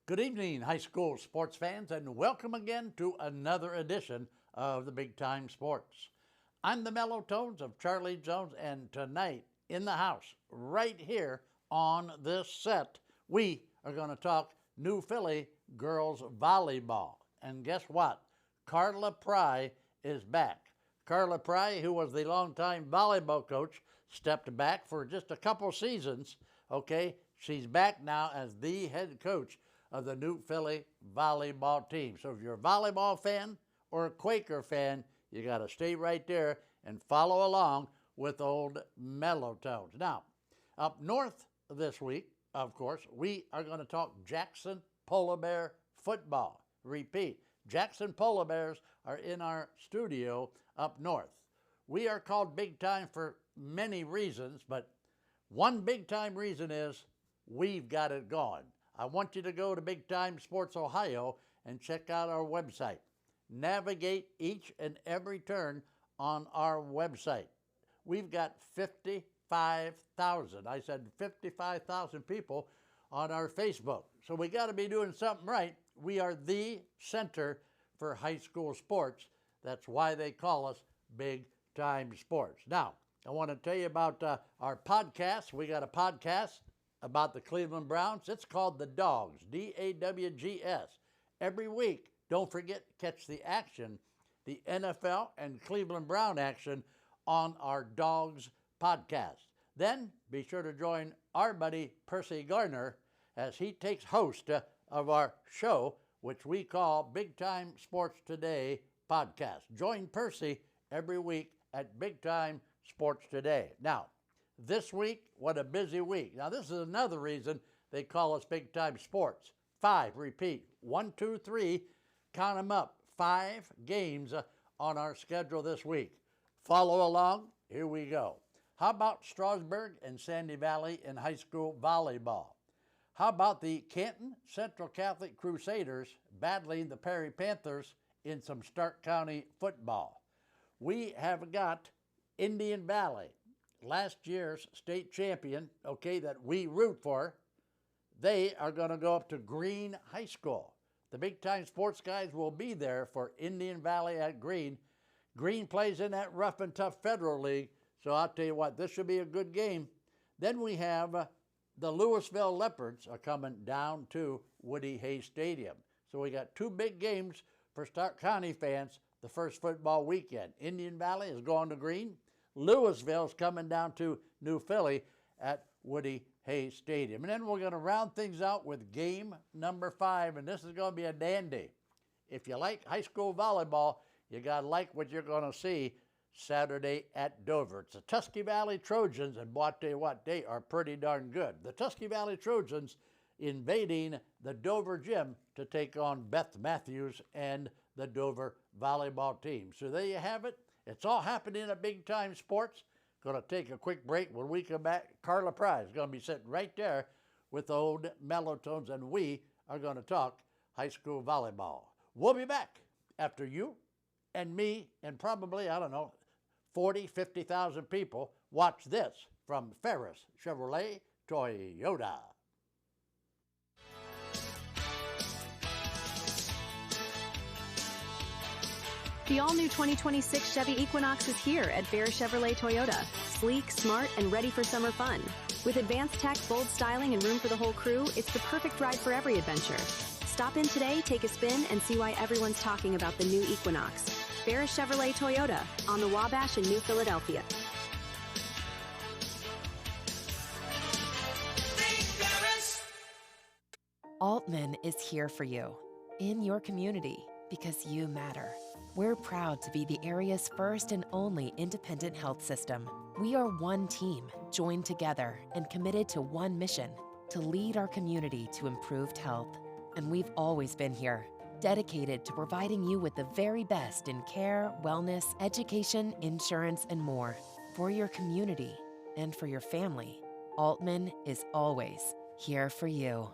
Good evening, high school sports fans, and welcome again to another edition of the Big Time Sports. I'm the mellow tones of Charlie Jones, and tonight in the house, right here on this set, we are going to talk New Philly girls volleyball. And guess what? Carla Pry is back. Carla Pry, who was the longtime volleyball coach, stepped back for just a couple seasons. Okay, she's back now as the head coach of the New Philly volleyball team. So if you're a volleyball fan or a Quaker fan, you got to stay right there and follow along with old Mellow Tones. Now, up north this week, of course, we are going to talk Jackson Polar Bear football. Repeat, Jackson Polar Bears are in our studio up north. We are called Big Time for many reasons, but one big time reason is we've got it going. I want you to go to Big Time Sports Ohio and check out our website. Navigate each and every turn on our website. We've got 55,000, I said 55,000 people on our Facebook. So we got to be doing something right. We are the center for high school sports. That's why they call us Big Time Sports. Now, I want to tell you about our podcast. We got a podcast about the Cleveland Browns. It's called The Dogs, D-A-W-G-S. Every week, don't forget to catch the action, the NFL and Cleveland Brown action on our Dogs podcast. Then be sure to join our buddy Percy Gardner as he takes host of our show, which we call Big Time Sports Today podcast. Join Percy every week at Big Time Sports Today. Now, this week, what a busy week. Now, this is another reason they call us Big Time Sports. 5, repeat, 1, 2, 3, count them up. 5 games on our schedule this week. Follow along. Here we go. How about Strasburg and Sandy Valley in high school volleyball? How about the Canton Central Catholic Crusaders battling the Perry Panthers in some Stark County football? We have got Indian Valley, last year's state champion, okay, that we root for. They are going to go up to Green High School. The Big Time Sports guys will be there for Indian Valley at Green. Green plays in that rough and tough Federal League, so I'll tell you what, this should be a good game. Then we have the Louisville Leopards are coming down to Woody Hayes Stadium. So we got 2 big games for Stark County fans the first football weekend. Indian Valley is going to Green. Louisville's coming down to New Philly at Woody Hayes Stadium. And then we're going to round things out with game number 5, and this is going to be a dandy. If you like high school volleyball, you got to like what you're going to see Saturday at Dover. It's the Tusky Valley Trojans, and boy, I tell you what, they are pretty darn good. The Tusky Valley Trojans invading the Dover gym to take on Beth Matthews and the Dover volleyball team. So there you have it. It's all happening at Big Time Sports. Going to take a quick break. When we come back, Carla Pry is going to be sitting right there with old Mellow Tones, and we are going to talk high school volleyball. We'll be back after you and me and probably, 40, 50,000 people watch this from Ferris Chevrolet Toyota. The all-new 2026 Chevy Equinox is here at Ferris Chevrolet Toyota. Sleek, smart, and ready for summer fun. With advanced tech, bold styling, and room for the whole crew, it's the perfect ride for every adventure. Stop in today, take a spin, and see why everyone's talking about the new Equinox. Ferris Chevrolet Toyota on the Wabash in New Philadelphia. Altman is here for you, in your community, because you matter. We're proud to be the area's first and only independent health system. We are one team, joined together and committed to one mission, to lead our community to improved health. And we've always been here, dedicated to providing you with the very best in care, wellness, education, insurance, and more. For your community and for your family, Altman is always here for you.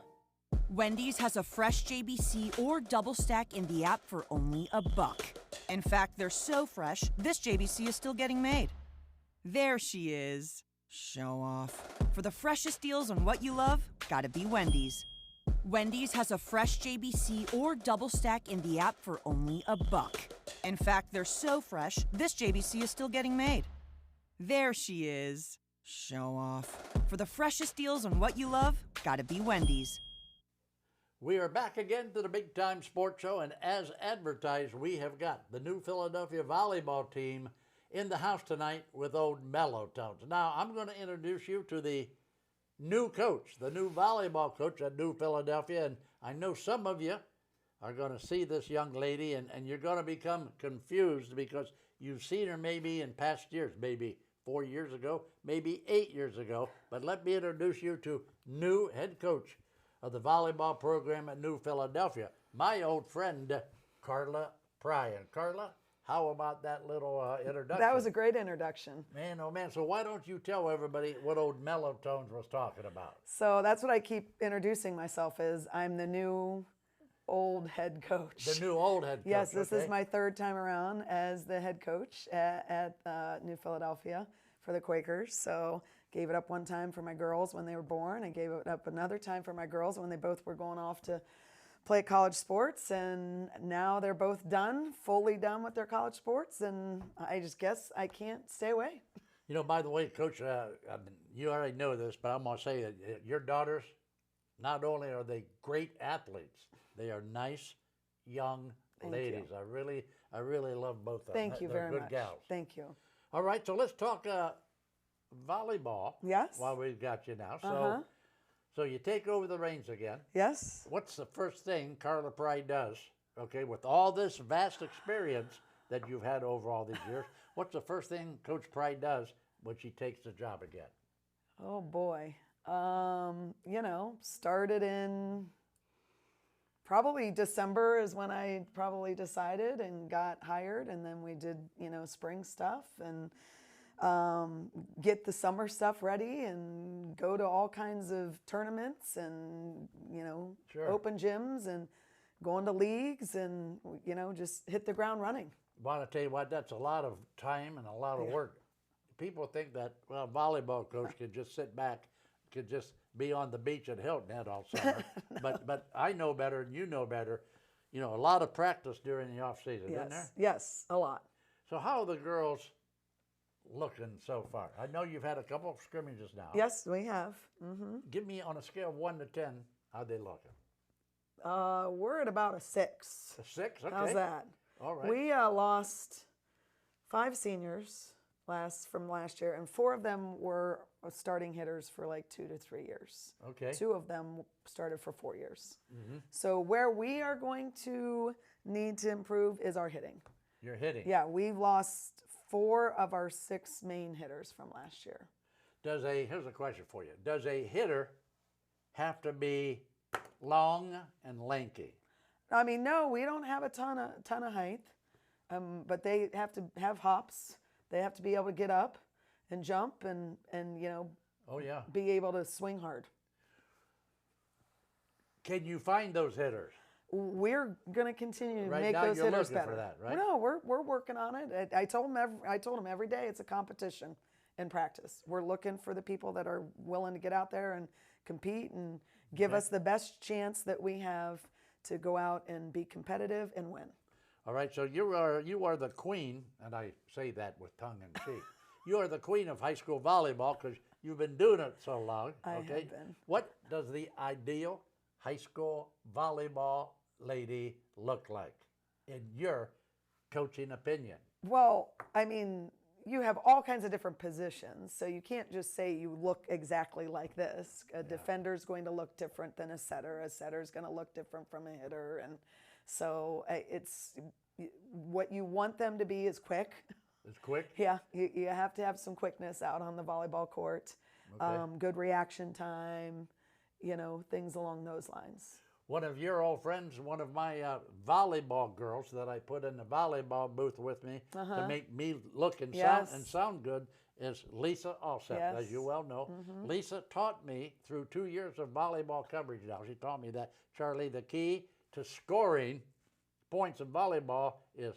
Wendy's has a fresh JBC or double stack in the app for only $1. In fact, they're so fresh, this JBC is still getting made. There she is. Show off. For the freshest deals on what you love, gotta be Wendy's. Wendy's has a fresh JBC or double stack in the app for only $1. In fact, they're so fresh, this JBC is still getting made. There she is. Show off. For the freshest deals on what you love, gotta be Wendy's. We are back again to the Big Time Sports Show, and as advertised, we have got the new Philadelphia volleyball team in the house tonight with old Mellow Tones. Now, I'm going to introduce you to the new coach, the new volleyball coach at New Philadelphia, and I know some of you are going to see this young lady, and you're going to become confused because you've seen her maybe in past years, maybe 4 years ago, maybe 8 years ago. But let me introduce you to new head coach of the volleyball program at New Philadelphia, my old friend, Carla Pryor. Carla, how about that little introduction? That was a great introduction. Man, oh man, so why don't you tell everybody what old Mellow Tones was talking about? So that's what I keep introducing myself as. I'm the new old head coach. The new old head coach. Yes, this okay. is my third time around as the head coach at New Philadelphia for the Quakers. So gave it up one time for my girls when they were born. I gave it up another time for my girls when they both were going off to play college sports. And now they're both done, fully done with their college sports. And I just guess I can't stay away. You know, by the way, Coach, you already know this, but I'm going to say that your daughters, not only are they great athletes, they are nice, young ladies. I really love both of them. Thank you They're very good much. gals. Thank you. All right, so let's talk volleyball. Yes. While we've got you now. So you take over the reins again. Yes. What's the first thing Carla Pryor does, okay, with all this vast experience that you've had over all these years, what's the first thing Coach Pryor does when she takes the job again? Oh boy. You know, started in probably December is when I probably decided and got hired, and then we did, you know, spring stuff and get the summer stuff ready and go to all kinds of tournaments and, you know, open gyms and going to leagues and, you know, just hit the ground running. I want to tell you what, that's a lot of time and a lot of work. People think that, well, a volleyball coach could just sit back, could just be on the beach at Hilton Head all summer. but I know better and you know better. You know, a lot of practice during the off season, isn't there? Yes, a lot. So how are the girls looking so far? I know you've had a couple of scrimmages now. Yes, we have. Give me on a scale of 1 to 10, how they looking? We're at about a 6. A 6? Okay. How's that? All right. We lost 5 seniors from last year, and 4 of them were starting hitters for like 2 to 3 years. Okay. 2 of them started for 4 years. So where we are going to need to improve is our hitting. You're hitting. Yeah, we've lost 4 of our 6 main hitters from last year. Here's a question for you. Does a hitter have to be long and lanky? I mean, no, we don't have a ton of height, but they have to have hops. They have to be able to get up and jump and you know, be able to swing hard. Can you find those hitters? We're going to continue to Right make now those you're hitters looking better. for that, right? No, we're working on it. I told them every day it's a competition in practice. We're looking for the people that are willing to get out there and compete and give us the best chance that we have to go out and be competitive and win. All right, so you are the queen, and I say that with tongue in cheek. You are the queen of high school volleyball because you've been doing it so long. I have Okay. been. What does the ideal high school volleyball lady look like, in your coaching opinion? Well, I mean, you have all kinds of different positions, so you can't just say you look exactly like this. A defender's going to look different than a setter. A setter's going to look different from a hitter, and so it's what you want them to be is quick. It's quick? Yeah, you have to have some quickness out on the volleyball court, good reaction time, you know, things along those lines. One of your old friends, one of my volleyball girls that I put in the volleyball booth with me to make me look and sound good is Lisa Alsep, as you well know. Lisa taught me through 2 years of volleyball coverage now. She taught me that, Charlie, the key to scoring points in volleyball is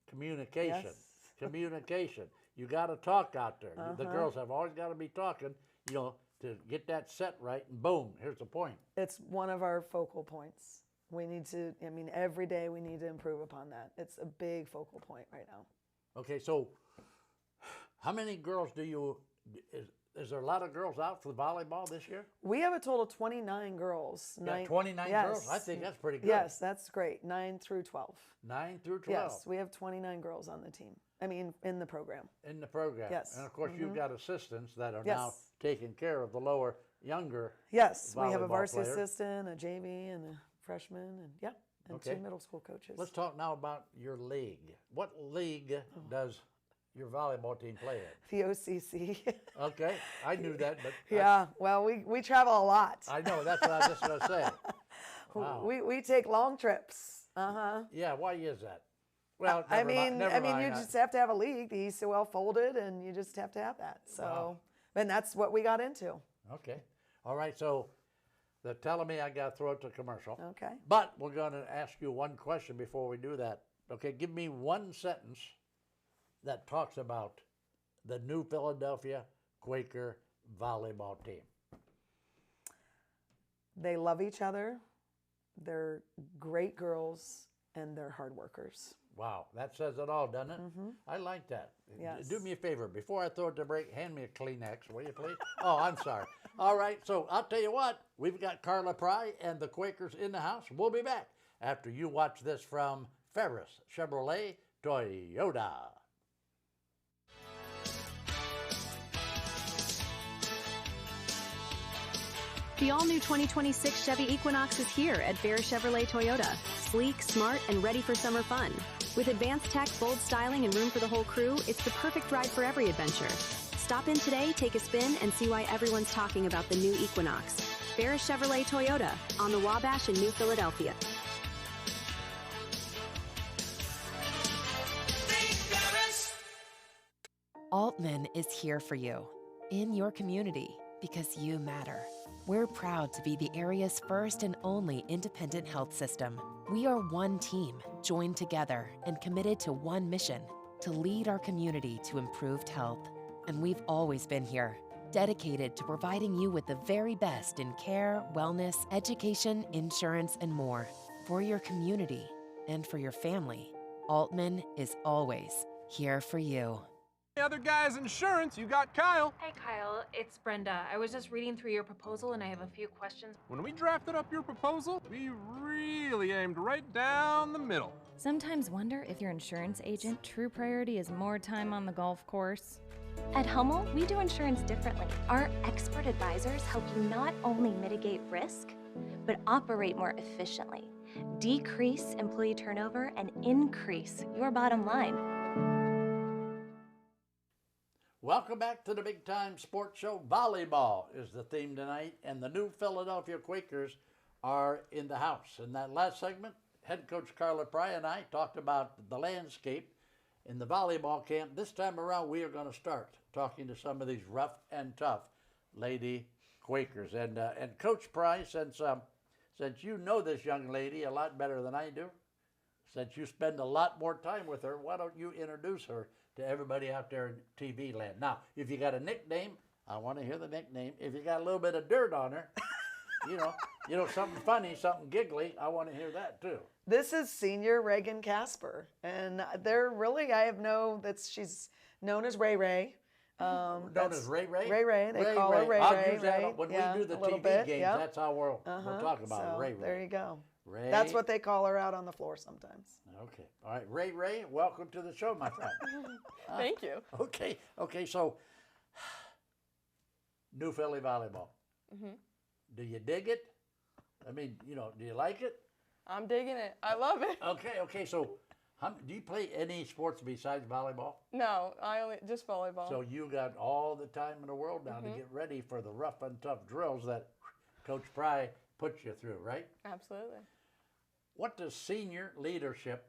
communication. Communication. You got to talk out there. The girls have always got to be talking. You know, to get that set right, and boom, here's the point. It's one of our focal points. We need to, I mean, every day we need to improve upon that. It's a big focal point right now. Okay, so how many girls do you, is there a lot of girls out for volleyball this year? We have a total of 29 girls. Yeah, 29 girls? I think that's pretty good. Yes, that's great. 9 through 12. 9 through 12? Yes, we have 29 girls on the team. I mean, in the program. In the program. Yes. And of course, you've got assistants that are Yes. now taking care of the lower, younger Yes, we have a volleyball varsity players. assistant, a JV, and a freshman, and Okay. 2 middle school coaches. Let's talk now about your league. What league does your volleyball team play in? The OCC. Okay, I knew that, but Yeah, well, we travel a lot. I know, that's what I was just going to say. Wow. We take long trips. Yeah, why is that? Well, I never mean, mind. you just have to have a league. The East so well folded, and you just have to have that. So, Wow. and that's what we got into. Okay. All right, so they're telling me I got to throw it to commercial. Okay. But we're going to ask you one question before we do that. Okay, give me one sentence that talks about the new Philadelphia Quaker volleyball team. They love each other. They're great girls, and they're hard workers. Wow, that says it all, doesn't it? I like that. Yes. Do me a favor. Before I throw it to break, hand me a Kleenex, will you please? Oh, I'm sorry. All right, so I'll tell you what. We've got Carla Pry and the Quakers in the house. We'll be back after you watch this from Ferris Chevrolet Toyota. The all-new 2026 Chevy Equinox is here at Ferris Chevrolet Toyota. Sleek, smart, and ready for summer fun. With advanced tech, bold styling, and room for the whole crew, it's the perfect ride for every adventure. Stop in today, take a spin, and see why everyone's talking about the new Equinox. Ferris Chevrolet Toyota on the Wabash in New Philadelphia. Altman is here for you, in your community, because you matter. We're proud to be the area's first and only independent health system. We are one team, joined together and committed to one mission, to lead our community to improved health. And we've always been here, dedicated to providing you with the very best in care, wellness, education, insurance, and more. For your community and for your family, Altman is always here for you. The other guy's insurance, you got Kyle. Hey Kyle, it's Brenda. I was just reading through your proposal and I have a few questions. When we drafted up your proposal, we really aimed right down the middle. Sometimes wonder if your insurance agent true priority is more time on the golf course. At Hummel, we do insurance differently. Our expert advisors help you not only mitigate risk, but operate more efficiently, decrease employee turnover, and increase your bottom line. Welcome back to the Big Time Sports Show. Volleyball is the theme tonight, and the new Philadelphia Quakers are in the house. In that last segment, head coach Carla Pry and I talked about the landscape in the volleyball camp. This time around, we are going to start talking to some of these rough and tough lady Quakers. And Coach Pry, since you know this young lady a lot better than I do, since you spend a lot more time with her, why don't you introduce her to everybody out there in TV land? Now, if you got a nickname, I want to hear the nickname. If you got a little bit of dirt on her, you know, something funny, something giggly, I want to hear that too. This is senior Reagan Casper, and she's known as Ray Ray. Known as Ray Ray? Ray Ray, they call her Ray I'll Ray. use that right? when Yeah, we do the a little TV bit, games, yep. that's how we'll talk about So, Ray Ray. there you go. Ray. That's what they call her out on the floor sometimes. Okay. All right. Ray Ray, welcome to the show, my friend. Thank you. Okay, so new Philly volleyball. Mm-hmm. Do you dig it? I mean, do you like it? I'm digging it. I love it. Okay, so do you play any sports besides volleyball? No, I only just volleyball. So you got all the time in the world now to get ready for the rough and tough drills that Coach Pry puts you through, right? Absolutely. What does senior leadership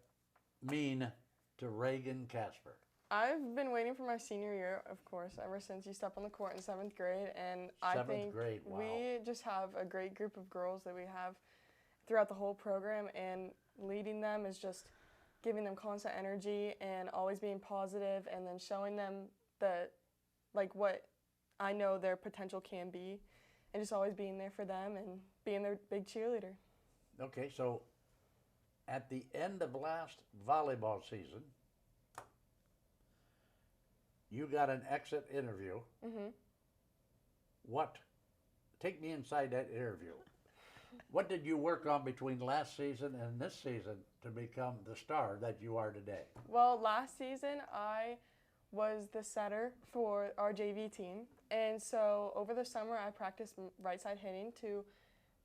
mean to Reagan Casper? I've been waiting for my senior year, of course, ever since you step on the court in 7th grade, and I think grade, wow. we just have a great group of girls that we have throughout the whole program, and leading them is just giving them constant energy and always being positive, and then showing them what I know their potential can be, and just always being there for them and being their big cheerleader. Okay, so at the end of last volleyball season, you got an exit interview. What? Take me inside that interview. What did you work on between last season and this season to become the star that you are today? Well, last season I was the setter for our JV team, and so over the summer I practiced right side hitting to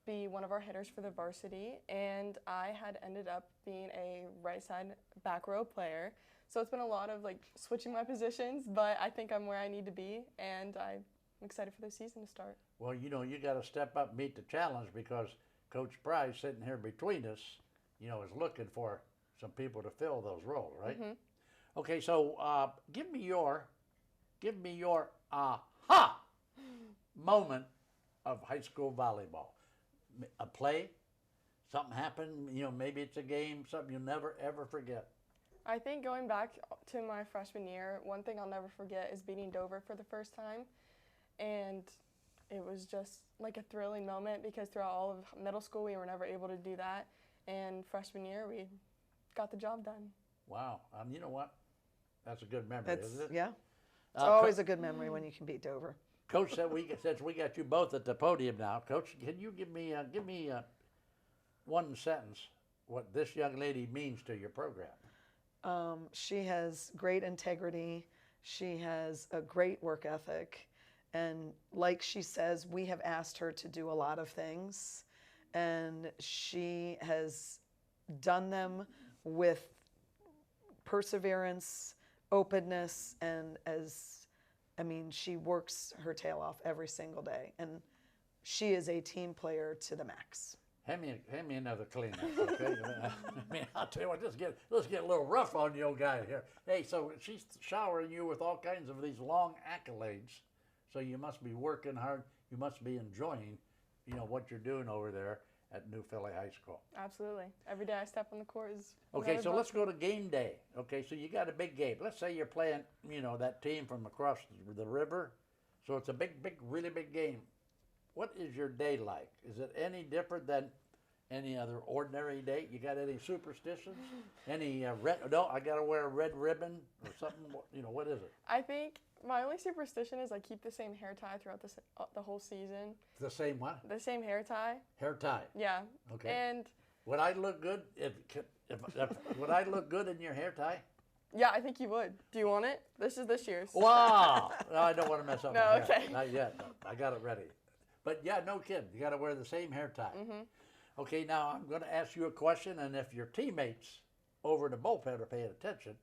be one of our hitters for the varsity, and I had ended up being a right side back row player. So it's been a lot of like switching my positions, but I think I'm where I need to be, and I'm excited for the season to start. Well, you know, you got to step up and meet the challenge because Coach Price sitting here between us, you know, is looking for some people to fill those roles, right? Okay, so give me your aha moment of high school volleyball. A play, something happened, you know, maybe it's a game, something you'll never ever forget. I think going back to my freshman year, one thing I'll never forget is beating Dover for the first time. And it was just like a thrilling moment because throughout all of middle school we were never able to do that. And freshman year we got the job done. Wow. You know what? That's a good memory, isn't it? Yeah. It's always a good memory when you can beat Dover. Coach said since we got you both at the podium now, Coach, can you give me one sentence what this young lady means to your program? She has great integrity. She has a great work ethic. And like she says, we have asked her to do a lot of things. And she has done them with perseverance, openness, and she works her tail off every single day. And she is a team player to the max. Hand me another cleanup, okay? I mean, I'll tell you what, let's get a little rough on the old guy here. Hey, so she's showering you with all kinds of these long accolades. So you must be working hard. You must be enjoying, you know, what you're doing over there at New Philly High School. Absolutely. Every day I step on the court is okay. So let's go to game day. Okay, so you got a big game. Let's say you're playing, you know, that team from across the river. So it's a really big game. What is your day like? Is it any different than any other ordinary day? You got any superstitions? Any red? No, I got to wear a red ribbon or something. You know, what is it? I think my only superstition is I keep the same hair tie throughout the whole season. The same what? The same hair tie. Hair tie. Yeah. Okay. And would I look good would I look good in your hair tie? yeah, I think you would. Do you want it? This is this year's. Wow. No, I don't want to mess up my hair. Okay. Not yet. I got it ready. But yeah, no kidding. You got to wear the same hair tie. Okay, now I'm going to ask you a question, and if your teammates over in the bullpen are paying attention,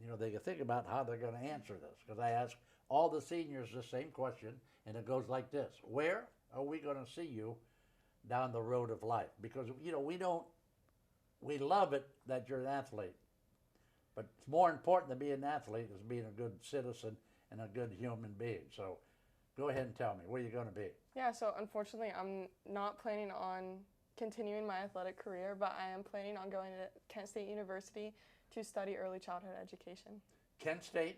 you know, they can think about how they're going to answer this. Because I ask all the seniors the same question, and it goes like this. Where are we going to see you down the road of life? Because, you know, we love it that you're an athlete. But it's more important than being an athlete is being a good citizen and a good human being. So go ahead and tell me, where are you going to be? Yeah, so unfortunately, I'm not planning on continuing my athletic career, but I am planning on going to Kent State University to study early childhood education. Kent State?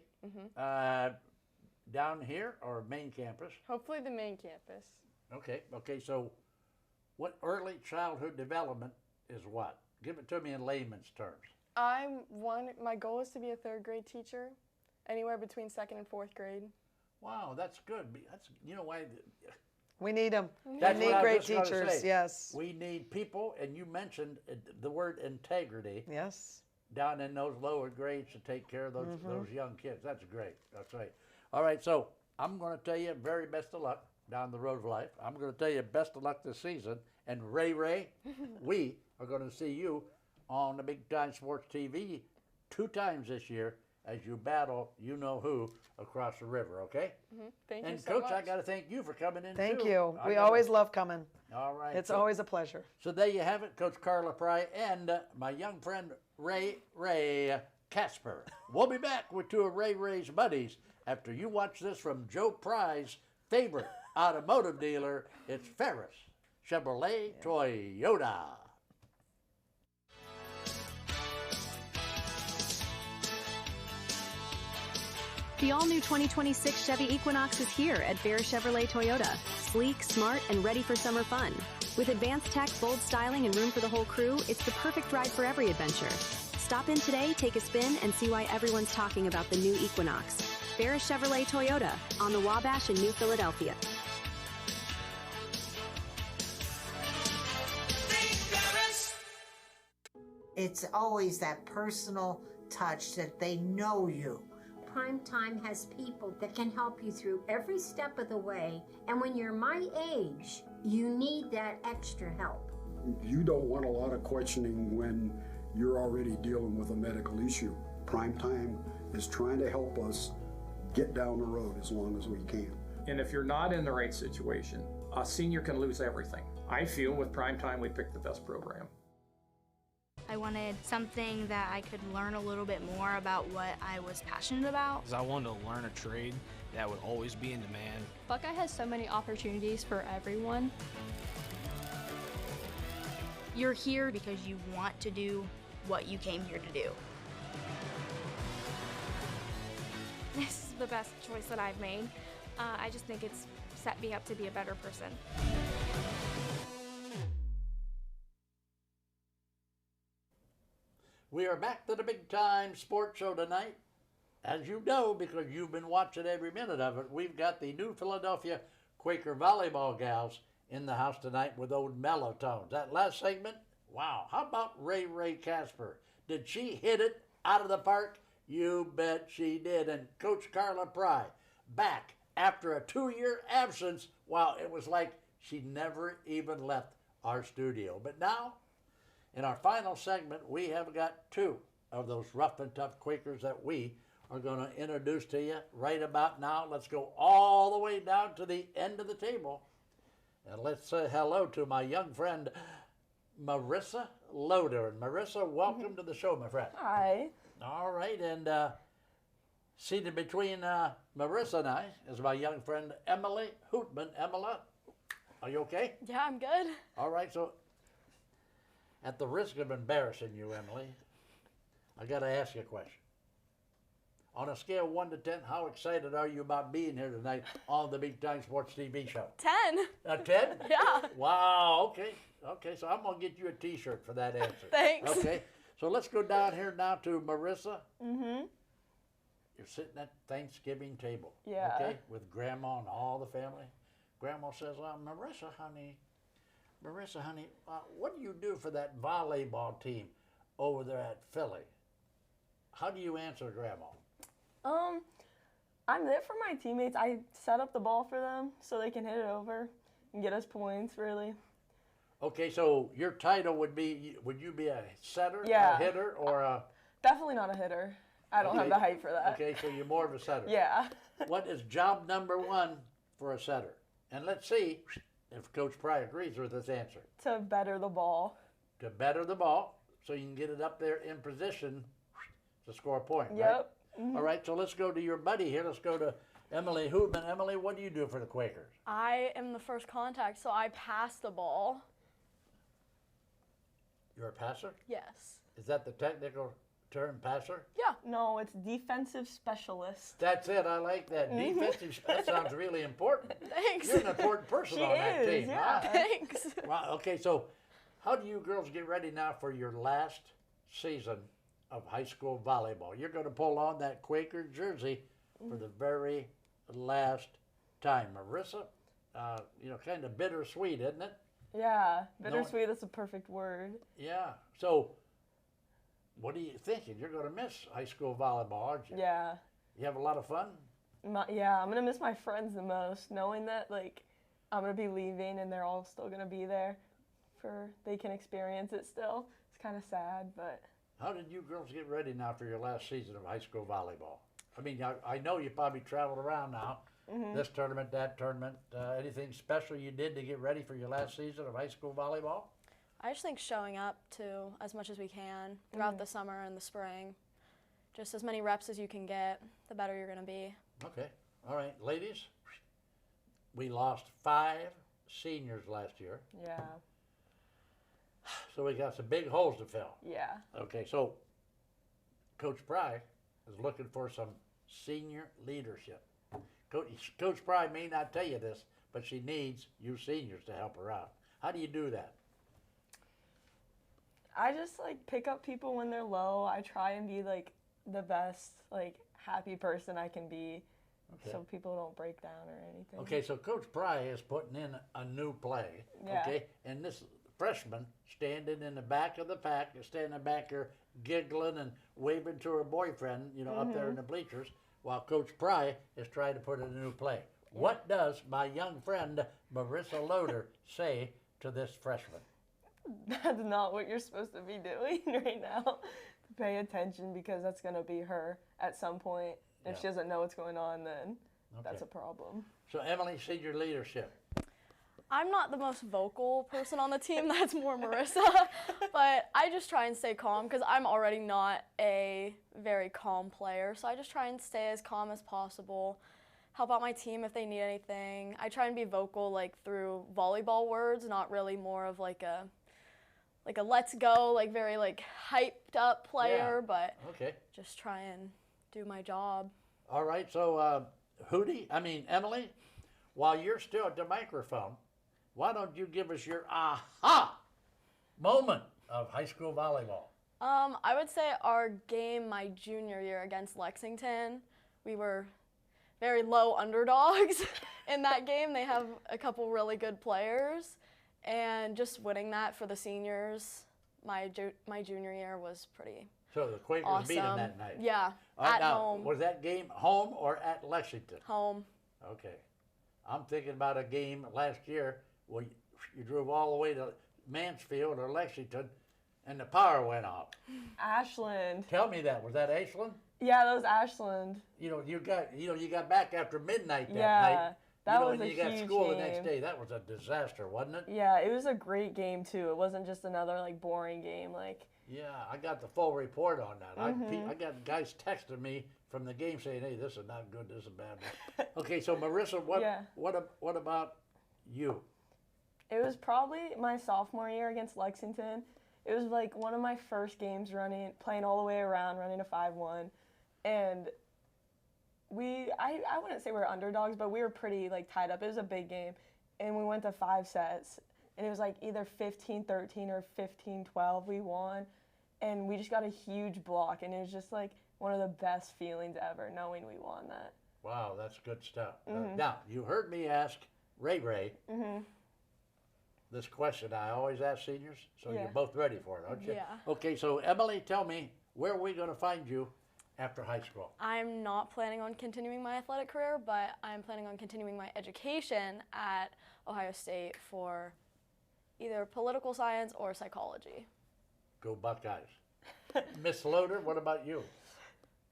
Down here or main campus? Hopefully the main campus. Okay, so what early childhood development is what? Give it to me in layman's terms. My goal is to be a third grade teacher, anywhere between second and fourth grade. Wow, that's good. That's, you know why? We need them. We That's need great teachers, yes. We need people, and you mentioned the word integrity. Yes. Down in those lower grades to take care of those young kids. That's great. That's right. All right, so I'm going to tell you very best of luck down the road of life. I'm going to tell you best of luck this season. And Ray, we are going to see you on the Big Time Sports TV 2 times this year as you battle you-know-who across the river, okay? Thank you so Coach, much. I got to thank you for coming in, Thank too. you. We always love coming. All right. It's always a pleasure. So there you have it, Coach Carla Pry and my young friend Ray Casper. We'll be back with 2 of Ray's buddies after you watch this from Joe Pry's favorite automotive dealer. It's Ferris Chevrolet Toyota. The all-new 2026 Chevy Equinox is here at Bear Chevrolet Toyota. Sleek, smart, and ready for summer fun. With advanced tech, bold styling, and room for the whole crew, it's the perfect ride for every adventure. Stop in today, take a spin, and see why everyone's talking about the new Equinox. Bear Chevrolet Toyota on the Wabash in New Philadelphia. It's always that personal touch that they know you. Primetime has people that can help you through every step of the way, and when you're my age, you need that extra help. You don't want a lot of questioning when you're already dealing with a medical issue. Primetime is trying to help us get down the road as long as we can. And if you're not in the right situation, a senior can lose everything. I feel with Primetime we picked the best program. I wanted something that I could learn a little bit more about what I was passionate about. I wanted to learn a trade that would always be in demand. Buckeye has so many opportunities for everyone. You're here because you want to do what you came here to do. This is the best choice that I've made. I just think it's set me up to be a better person. We are back to the Big Time Sports Show tonight. As you know, because you've been watching every minute of it, we've got the New Philadelphia Quaker volleyball gals in the house tonight with old mellow tones. That last segment, wow. How about Ray Casper? Did she hit it out of the park? You bet she did. And Coach Carla Pry, back after a 2-year absence. Wow, it was like she never even left our studio. But now, in our final segment, we have got 2 of those rough and tough Quakers that we are going to introduce to you right about now. Let's go all the way down to the end of the table. And let's say hello to my young friend, Marissa Loader. And Marissa, welcome to the show, my friend. Hi. All right, and seated between Marissa and I is my young friend, Emily Hootman. Emily, are you okay? Yeah, I'm good. All right, so at the risk of embarrassing you, Emily, I got to ask you a question. On a scale of 1 to 10, how excited are you about being here tonight on the Big Time Sports TV show? 10. A 10? Yeah. Wow, okay. Okay, so I'm going to get you a T-shirt for that answer. Thanks. Okay, so let's go down here now to Marissa. Mm-hmm. You're sitting at Thanksgiving table. Yeah. Okay, with Grandma and all the family. Grandma says, Marissa, honey, what do you do for that volleyball team over there at Philly? How do you answer Grandma? I'm there for my teammates. I set up the ball for them so they can hit it over and get us points, really. Okay, so your title would you be a setter, Yeah. a hitter, or a... Definitely not a hitter. I don't have the height for that. Okay, so you're more of a setter. Yeah. What is job number 1 for a setter? And let's see if Coach Pry agrees with this answer. To better the ball. To better the ball, so you can get it up there in position to score a point, right? Yep. Mm-hmm. All right, so let's go to your buddy here. Let's go to Emily Hootman. Emily, what do you do for the Quakers? I am the first contact, so I pass the ball. You're a passer? Yes. Is that the technical term, passer? Yeah. No, it's defensive specialist. That's it. I like that. Mm-hmm. Defensive. That sounds really important. Thanks. You're an important person on that team. Yeah. Huh? Thanks. Wow. Okay, so how do you girls get ready now for your last season of high school volleyball? You're going to pull on that Quaker jersey for the very last time. Marissa, kind of bittersweet, isn't it? Yeah, bittersweet is a perfect word. Yeah. So, what are you thinking? You're going to miss high school volleyball, aren't you? Yeah. You have a lot of fun? Yeah, I'm going to miss my friends the most, knowing that, I'm going to be leaving and they're all still going to be there they can experience it still. It's kind of sad, but... How did you girls get ready now for your last season of high school volleyball? I mean, I know you probably traveled around now, this tournament, that tournament. Anything special you did to get ready for your last season of high school volleyball? I just think showing up to as much as we can throughout the summer and the spring. Just as many reps as you can get, the better you're going to be. Okay. All right. Ladies, we lost 5 seniors last year. Yeah. So we got some big holes to fill. Yeah. Okay, so Coach Pry is looking for some senior leadership. Coach Pry may not tell you this, but she needs you seniors to help her out. How do you do that? I just like pick up people when they're low. I try and be like the best, like happy person I can be, so people don't break down or anything. Okay, so Coach Pry is putting in a new play. Yeah. Okay, and this freshman standing in the back of the pack, is standing back here giggling and waving to her boyfriend, you know, up there in the bleachers, while Coach Pry is trying to put in a new play. Yeah. What does my young friend Marissa Loader say to this freshman? That's not what you're supposed to be doing right now. Pay attention, because that's going to be her at some point. If she doesn't know what's going on, then that's a problem. So Emily, senior leadership. I'm not the most vocal person on the team. That's more Marissa. But I just try and stay calm, because I'm already not a very calm player. So I just try and stay as calm as possible, help out my team if they need anything. I try and be vocal like through volleyball words, not really more of like a let's go, like very like hyped up player, but just try and do my job. All right, so Emily, while you're still at the microphone, why don't you give us your aha moment of high school volleyball? I would say our game my junior year against Lexington, we were very low underdogs in that game. They have a couple really good players, and just winning that for the seniors my junior year was pretty So the Quakers awesome. beat them that night? Yeah, at home. Was that game home or at Lexington? Home. Okay. I'm thinking about a game last year where you drove all the way to Mansfield or Lexington and the power went off. Ashland. Tell me that. Was that Ashland? Yeah, that was Ashland. You got back after midnight that night. Yeah, that was a you got huge school game. the next day. That was a disaster, wasn't it? Yeah, it was a great game too. It wasn't just another like boring game. Yeah, I got the full report on that. Mhm. I got guys texting me from the game saying, "Hey, this is not good. This is a bad one." Okay, so Marissa, what about you? It was probably my sophomore year against Lexington. It was like one of my first games playing all the way around, running a 5-1, and I wouldn't say we were underdogs, but we were pretty like tied up. It was a big game, and we went to 5 sets, and it was like either 15-13 or 15-12 we won, and we just got a huge block, and it was just like one of the best feelings ever, knowing we won that. Wow, that's good stuff. Mhm. Now, you heard me ask Ray Mm-hmm. this question I always ask seniors, so Yeah. you're both ready for it, aren't you? Yeah. Okay, so Emily, tell me, where are we going to find you after high school? I'm not planning on continuing my athletic career, but I'm planning on continuing my education at Ohio State for either political science or psychology. Go Buckeyes. Miss Loader, what about you?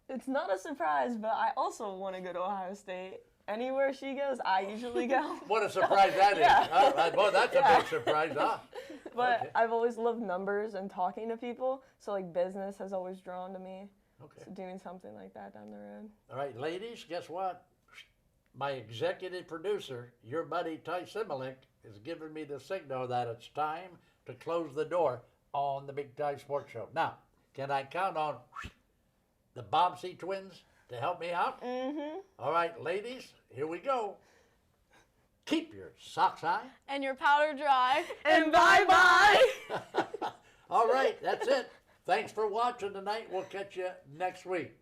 It's not a surprise, but I also want to go to Ohio State. Anywhere she goes, I usually go. What a surprise that is. Yeah. Boy, that's a big surprise, huh? But I've always loved numbers and talking to people, so like business has always drawn to me. Okay. So doing something like that down the road. All right, ladies, guess what? My executive producer, your buddy Ty Similik, is giving me the signal that it's time to close the door on the Big Time Sports Show. Now, can I count on the Bobbsey twins to help me out? Mm-hmm. All right, ladies, here we go. Keep your socks high. And your powder dry. And bye-bye. All right, that's it. Thanks for watching tonight. We'll catch you next week.